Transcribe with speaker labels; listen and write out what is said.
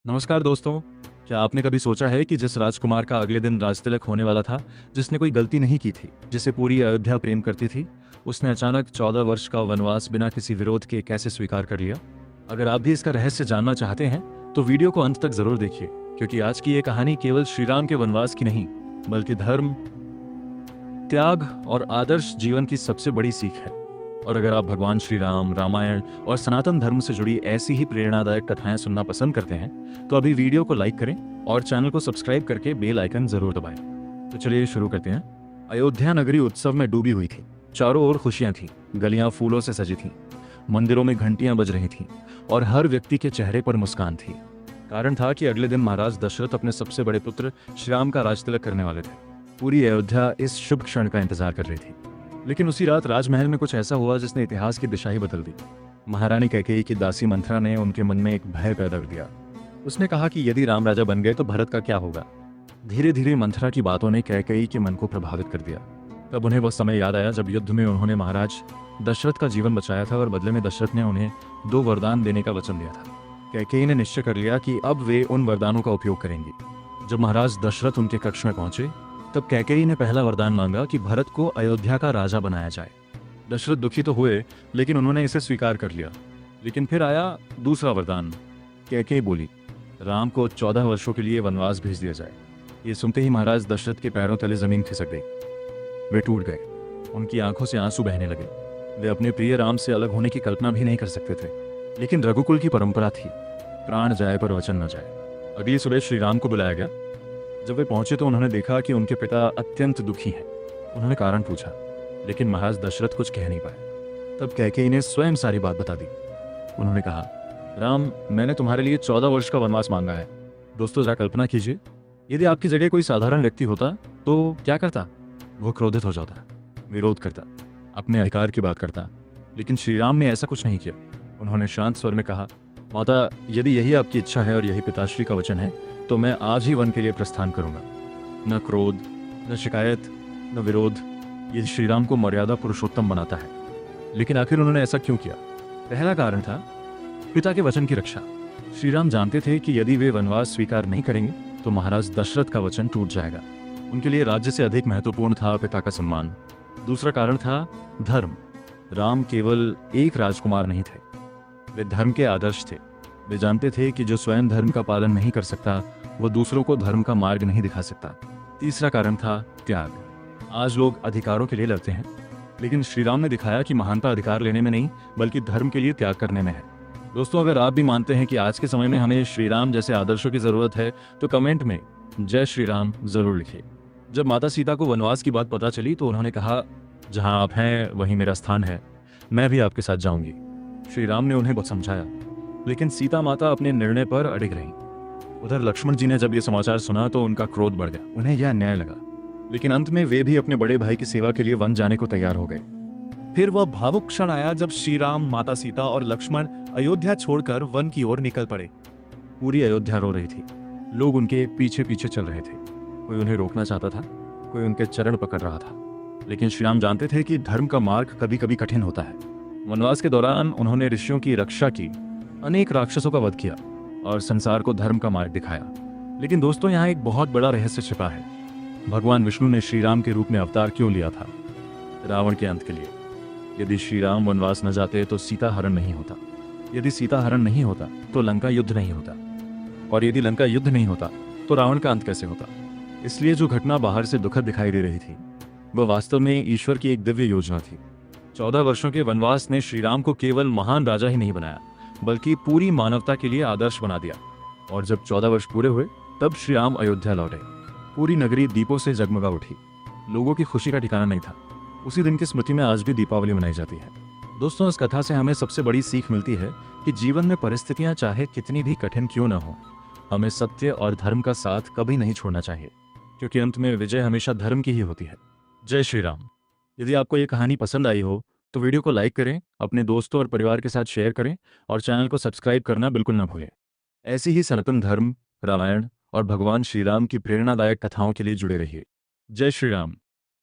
Speaker 1: नमस्कार दोस्तों। क्या आपने कभी सोचा है कि जिस राजकुमार का अगले दिन राजतिलक होने वाला था, जिसने कोई गलती नहीं की थी, जिसे पूरी अयोध्या प्रेम करती थी, उसने अचानक 14 वर्ष का वनवास बिना किसी विरोध के कैसे स्वीकार कर लिया? अगर आप भी इसका रहस्य जानना चाहते हैं तो वीडियो को अंत तक जरूर देखिए, क्योंकि आज की ये कहानी केवल श्री राम के वनवास की नहीं, बल्कि धर्म, त्याग और आदर्श जीवन की सबसे बड़ी सीख है। और अगर आप भगवान श्री राम, रामायण और सनातन धर्म से जुड़ी ऐसी ही प्रेरणादायक कथाएं सुनना पसंद करते हैं तो अभी वीडियो को लाइक करें और चैनल को सब्सक्राइब करके बेल आइकन जरूर दबाएं। तो चलिए शुरू करते हैं। अयोध्या नगरी उत्सव में डूबी हुई थी। चारों ओर खुशियां थीं, गलियां फूलों से सजी थीं, मंदिरों में घंटियां बज रही थीं और हर व्यक्ति के चेहरे पर मुस्कान थी। कारण था कि अगले दिन महाराज दशरथ अपने सबसे बड़े पुत्र श्री राम का राजतिलक करने वाले थे। पूरी अयोध्या इस शुभ क्षण का इंतजार कर रही थी। लेकिन उसी रात राजमहल में कुछ ऐसा हुआ जिसने इतिहास की दिशा ही बदल दी। महारानी कैकेयी की दासी मंथरा ने उनके मन में एक भय पैदा कर दिया। उसने कहा कि यदि राम राजा बन गए तो भरत का क्या होगा। धीरे धीरे मंथरा की बातों ने कैकेयी के मन को प्रभावित कर दिया। तब उन्हें वह समय याद आया जब युद्ध में उन्होंने महाराज दशरथ का जीवन बचाया था और बदले में दशरथ ने उन्हें 2 वरदान देने का वचन दिया था। कैकेयी ने निश्चय कर लिया कि अब वे उन वरदानों का उपयोग करेंगी। जब महाराज दशरथ उनके कक्ष में पहुंचे तब कैकेयी ने पहला वरदान मांगा कि भरत को अयोध्या का राजा बनाया जाए। दशरथ दुखी तो हुए, लेकिन उन्होंने इसे स्वीकार कर लिया। लेकिन फिर आया दूसरा वरदान। कैकेयी बोली, राम को 14 वर्षों के लिए वनवास भेज दिया जाए। ये सुनते ही महाराज दशरथ के पैरों तले जमीन खिसक गई। वे टूट गए। उनकी आंखों से आंसू बहने लगे। वे अपने प्रिय राम से अलग होने की कल्पना भी नहीं कर सकते थे। लेकिन रघुकुल की परंपरा थी, प्राण जाए पर वचन न जाए। अगली सुबह श्री राम को बुलाया गया। जब वे पहुंचे तो उन्होंने देखा कि उनके पिता अत्यंत दुखी हैं। उन्होंने कारण पूछा, लेकिन महाराज दशरथ कुछ कह नहीं पाए। तब कैकेयी ने स्वयं सारी बात बता दी। उन्होंने कहा, राम, मैंने तुम्हारे लिए 14 वर्ष का वनवास मांगा है। दोस्तों, जरा कल्पना कीजिए, यदि आपकी जगह कोई साधारण व्यक्ति होता तो क्या करता? वो क्रोधित हो जाता, विरोध करता, अपने अधिकार की बात करता। लेकिन श्री राम ने ऐसा कुछ नहीं किया। उन्होंने शांत स्वर में कहा, माता, यदि यही आपकी इच्छा है और यही पिताश्री का वचन है तो मैं आज ही वन के लिए प्रस्थान करूंगा। न क्रोध, न शिकायत, न विरोध। ये श्री राम को मर्यादा पुरुषोत्तम बनाता है। लेकिन आखिर उन्होंने ऐसा क्यों किया? पहला कारण था पिता के वचन की रक्षा। श्री राम जानते थे कि यदि वे वनवास स्वीकार नहीं करेंगे तो महाराज दशरथ का वचन टूट जाएगा। उनके लिए राज्य से अधिक महत्वपूर्ण था पिता का सम्मान। दूसरा कारण था धर्म। राम केवल एक राजकुमार नहीं थे, वे धर्म के आदर्श थे। वे जानते थे कि जो स्वयं धर्म का पालन नहीं कर सकता वह दूसरों को धर्म का मार्ग नहीं दिखा सकता। तीसरा कारण था त्याग। आज लोग अधिकारों के लिए लड़ते हैं, लेकिन श्री राम ने दिखाया कि महानता अधिकार लेने में नहीं बल्कि धर्म के लिए त्याग करने में है। दोस्तों, अगर आप भी मानते हैं कि आज के समय में हमें श्री राम जैसे आदर्शों की जरूरत है तो कमेंट में जय श्री राम जरूर लिखिए। जब माता सीता को वनवास की बात पता चली तो उन्होंने कहा, जहां आप हैं वहीं मेरा स्थान है, मैं भी आपके साथ जाऊंगी। श्री राम ने उन्हें बहुत समझाया, लेकिन सीता माता अपने निर्णय पर अड़िग रहीं। उधर लक्ष्मण जी ने जब ये समाचार सुना तो उनका क्रोध बढ़ गया। उन्हें यह अन्याय लगा। लेकिन अंत में वे भी अपने बड़े भाई की सेवा के लिए वन जाने को तैयार हो गए।
Speaker 2: फिर वह भावुक क्षण आया जब श्री राम, माता सीता और लक्ष्मण अयोध्या छोड़कर वन की ओर निकल पड़े।
Speaker 1: पूरी अयोध्या रो रही थी। लोग उनके पीछे पीछे चल रहे थे। कोई उन्हें रोकना चाहता था, कोई उनके चरण पकड़ रहा था। लेकिन श्री राम जानते थे कि धर्म का मार्ग कभी कभी कठिन होता है। वनवास के दौरान उन्होंने ऋषियों की रक्षा की, अनेक राक्षसों का वध किया और संसार को धर्म का मार्ग दिखाया। लेकिन दोस्तों, यहाँ एक बहुत बड़ा रहस्य छिपा है। भगवान विष्णु ने श्री राम के रूप में अवतार क्यों लिया था? रावण के अंत के लिए। यदि श्री राम वनवास न जाते तो सीता हरण नहीं होता। यदि सीता हरण नहीं होता तो लंका युद्ध नहीं होता। और यदि लंका युद्ध नहीं होता तो रावण का अंत कैसे होता? इसलिए जो घटना बाहर से दुखद दिखाई दे रही थी वह वास्तव में ईश्वर की एक दिव्य योजना थी। 14 वर्षों के वनवास ने श्री राम को केवल महान राजा ही नहीं बनाया, बल्कि पूरी मानवता के लिए आदर्श बना दिया। और जब 14 वर्ष पूरे हुए तब श्री राम अयोध्या लौटे। पूरी नगरी दीपों से जगमगा उठी। लोगों की खुशी का ठिकाना नहीं था। उसी दिन की स्मृति में आज भी दीपावली मनाई जाती है। दोस्तों, इस कथा से हमें सबसे बड़ी सीख मिलती है कि जीवन में परिस्थितियां चाहे कितनी भी कठिन क्यों न हो, हमें सत्य और धर्म का साथ कभी नहीं छोड़ना चाहिए, क्योंकि अंत में विजय हमेशा धर्म की ही होती है। जय श्री राम। यदि आपको ये कहानी पसंद आई हो तो वीडियो को लाइक करें, अपने दोस्तों और परिवार के साथ शेयर करें और चैनल को सब्सक्राइब करना बिल्कुल ना भूलें। ऐसी ही सनातन धर्म, रामायण और भगवान श्री राम की प्रेरणादायक कथाओं के लिए जुड़े रहिए। जय श्री राम।